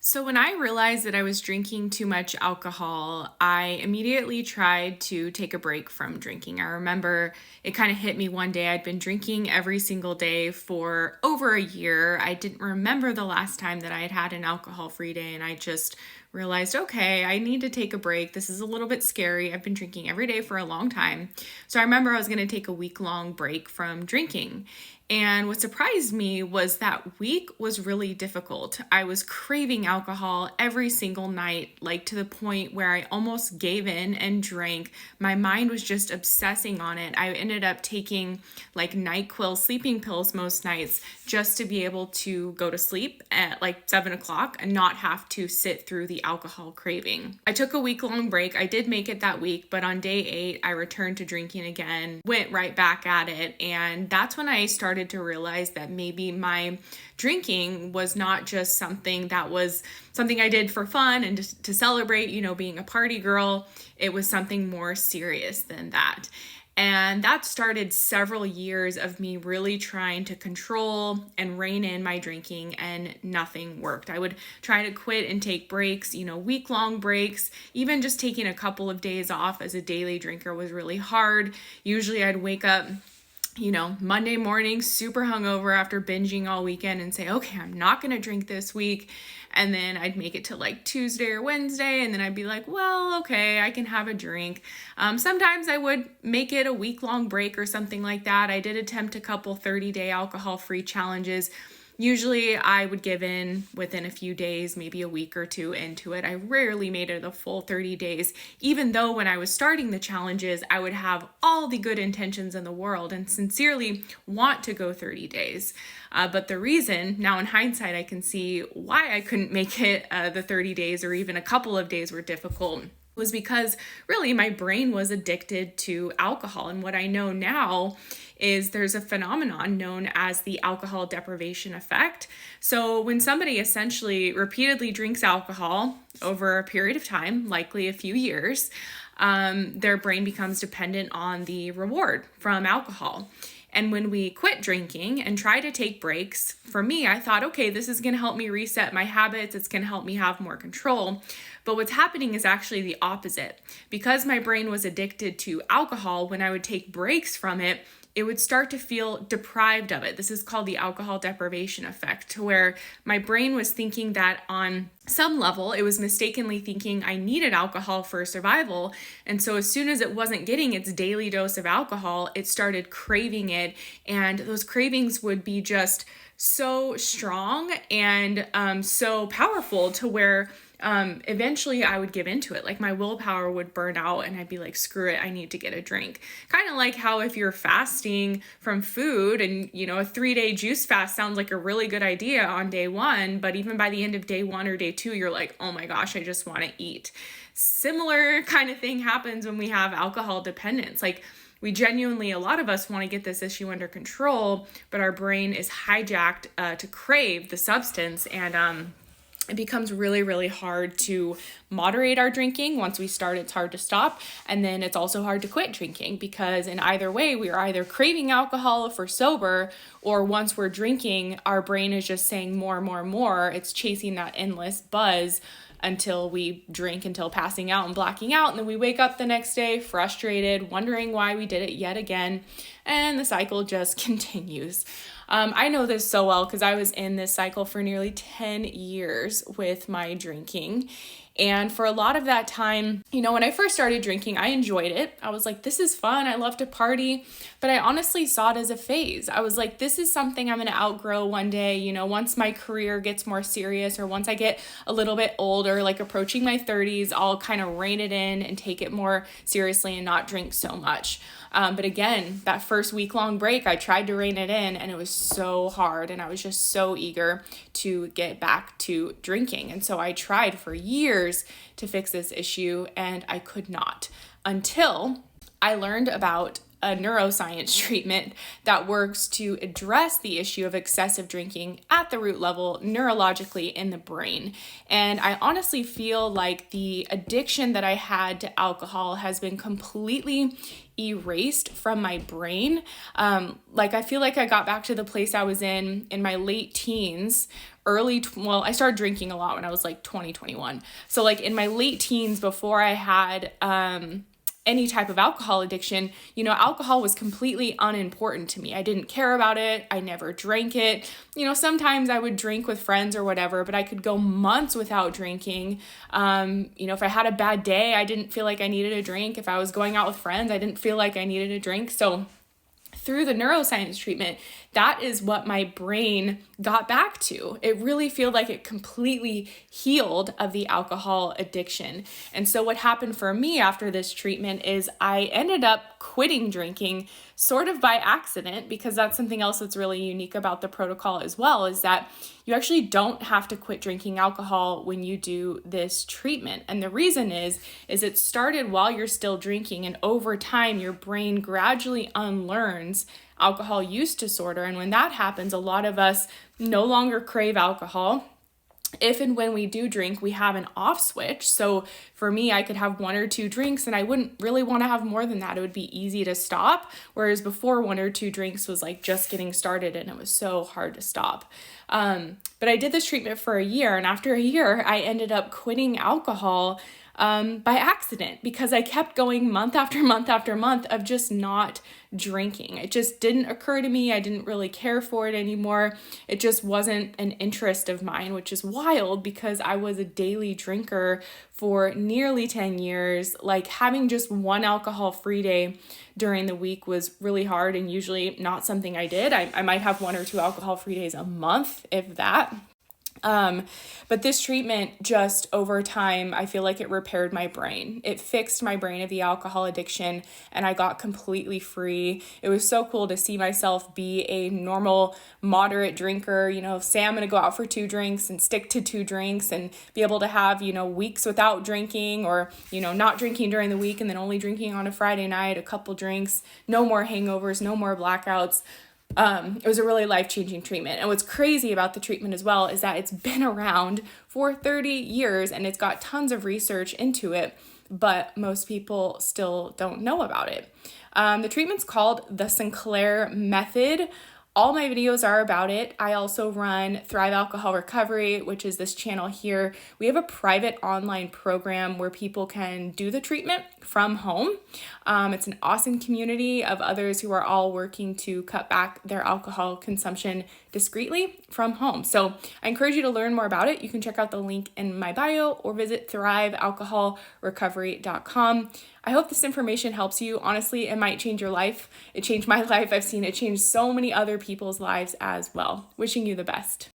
So, when I realized that I was drinking too much alcohol, I immediately tried to take a break from drinking. I remember it kind of hit me one day. I'd been drinking every single day for over a year. I didn't remember the last time that I had had an alcohol free day, and I just realized, okay, I need to take a break. This is a little bit scary. I've been drinking every day for a long time. So, I remember I was going to take a week-long break from drinking. And what surprised me was that week was really difficult. I was craving alcohol every single night, like to the point where I almost gave in and drank. My mind was just obsessing on it. I ended up taking like NyQuil sleeping pills most nights just to be able to go to sleep at like 7 o'clock and not have to sit through the alcohol craving. I took a week-long break. I did make it that week, but on day 8, I returned to drinking again, went right back at it. And that's when I started to realize that maybe my drinking was not just something I did for fun and just to celebrate, being a party girl. It was something more serious than that. And that started several years of me really trying to control and rein in my drinking, and nothing worked. I would try to quit and take breaks, week-long breaks. Even just taking a couple of days off as a daily drinker was really hard. Usually I'd wake up Monday morning, super hungover after binging all weekend and say, okay, I'm not going to drink this week. And then I'd make it to like Tuesday or Wednesday. And then I'd be like, well, okay, I can have a drink. Sometimes I would make it a week-long break or something like that. I did attempt a couple 30-day alcohol-free challenges. Usually I would give in within a few days, maybe a week or two into it. I rarely made it a full 30 days, even though when I was starting the challenges, I would have all the good intentions in the world and sincerely want to go 30 days. But the reason, now in hindsight, I can see why I couldn't make it the 30 days or even a couple of days were difficult, was because really my brain was addicted to alcohol. And what I know now is there's a phenomenon known as the alcohol deprivation effect. So when somebody essentially repeatedly drinks alcohol over a period of time, likely a few years, their brain becomes dependent on the reward from alcohol. And when we quit drinking and try to take breaks, for me, I thought, okay, this is going to help me reset my habits. It's going to help me have more control. But what's happening is actually the opposite. Because my brain was addicted to alcohol, when I would take breaks from it, it would start to feel deprived of it. This is called the alcohol deprivation effect, to where my brain was thinking that on some level, it was mistakenly thinking I needed alcohol for survival. And so as soon as it wasn't getting its daily dose of alcohol, it started craving it. And those cravings would be just so strong and so powerful to where eventually I would give into it. Like my willpower would burn out and I'd be like, screw it, I need to get a drink. Kind of like how if you're fasting from food and, a 3-day juice fast sounds like a really good idea on day 1, but even by the end of day 1 or day 2, you're like, oh my gosh, I just want to eat. Similar kind of thing happens when we have alcohol dependence. Like we genuinely, a lot of us want to get this issue under control, but our brain is hijacked to crave the substance, and it becomes really, really hard to moderate our drinking. Once we start, it's hard to stop. And then it's also hard to quit drinking, because in either way, we are either craving alcohol if we're sober, or once we're drinking, our brain is just saying more and more and more. It's chasing that endless buzz until we drink until passing out and blacking out. And then we wake up the next day frustrated, wondering why we did it yet again. And the cycle just continues. I know this so well because I was in this cycle for nearly 10 years with my drinking. And for a lot of that time, when I first started drinking, I enjoyed it. I was like, this is fun. I love to party. But I honestly saw it as a phase. I was like, this is something I'm going to outgrow one day. Once my career gets more serious, or once I get a little bit older, like approaching my 30s, I'll kind of rein it in and take it more seriously and not drink so much. But again, that first week-long break, I tried to rein it in, and it was so hard, and I was just so eager to get back to drinking. And so I tried for years to fix this issue, and I could not, until I learned about a neuroscience treatment that works to address the issue of excessive drinking at the root level neurologically in the brain. And I honestly feel like the addiction that I had to alcohol has been completely erased from my brain. I feel like I got back to the place I was in my late teens, I started drinking a lot when I was like 20, 21. So like in my late teens, before I had any type of alcohol addiction, alcohol was completely unimportant to me. I didn't care about it. I never drank it. Sometimes I would drink with friends or whatever, but I could go months without drinking. If I had a bad day, I didn't feel like I needed a drink. If I was going out with friends, I didn't feel like I needed a drink. So through the neuroscience treatment, that is what my brain got back to. It really felt like it completely healed of the alcohol addiction. And so what happened for me after this treatment is I ended up quitting drinking sort of by accident, because that's something else that's really unique about the protocol as well, is that you actually don't have to quit drinking alcohol when you do this treatment. And the reason is it started while you're still drinking, and over time your brain gradually unlearns alcohol use disorder. And when that happens, a lot of us no longer crave alcohol. If and when we do drink, we have an off switch. So for me, I could have 1 or 2 drinks and I wouldn't really want to have more than that. It would be easy to stop. Whereas before, 1 or 2 drinks was like just getting started and it was so hard to stop. But I did this treatment for a year, and after a year, I ended up quitting alcohol by accident, because I kept going month after month after month of just not drinking. It just didn't occur to me. I didn't really care for it anymore. It just wasn't an interest of mine, which is wild because I was a daily drinker for nearly 10 years. Like, having just 1 alcohol-free day during the week was really hard and usually not something I did. I might have 1 or 2 alcohol-free days a month, if that. But this treatment, just over time, I feel like it repaired my brain. It fixed my brain of the alcohol addiction, and I got completely free. It was so cool to see myself be a normal, moderate drinker. Say I'm going to go out for 2 drinks and stick to 2 drinks and be able to have, weeks without drinking, or, not drinking during the week and then only drinking on a Friday night, a couple drinks, no more hangovers, no more blackouts. It was a really life-changing treatment. And what's crazy about the treatment as well is that it's been around for 30 years and it's got tons of research into it, but most people still don't know about it. The treatment's called the Sinclair Method. All my videos are about it. I also run Thrive Alcohol Recovery, which is this channel here. We have a private online program where people can do the treatment from home. It's an awesome community of others who are all working to cut back their alcohol consumption discreetly from home. So I encourage you to learn more about it. You can check out the link in my bio or visit thrivealcoholrecovery.com. I hope this information helps you. Honestly, it might change your life. It changed my life. I've seen it change so many other people's lives as well. Wishing you the best.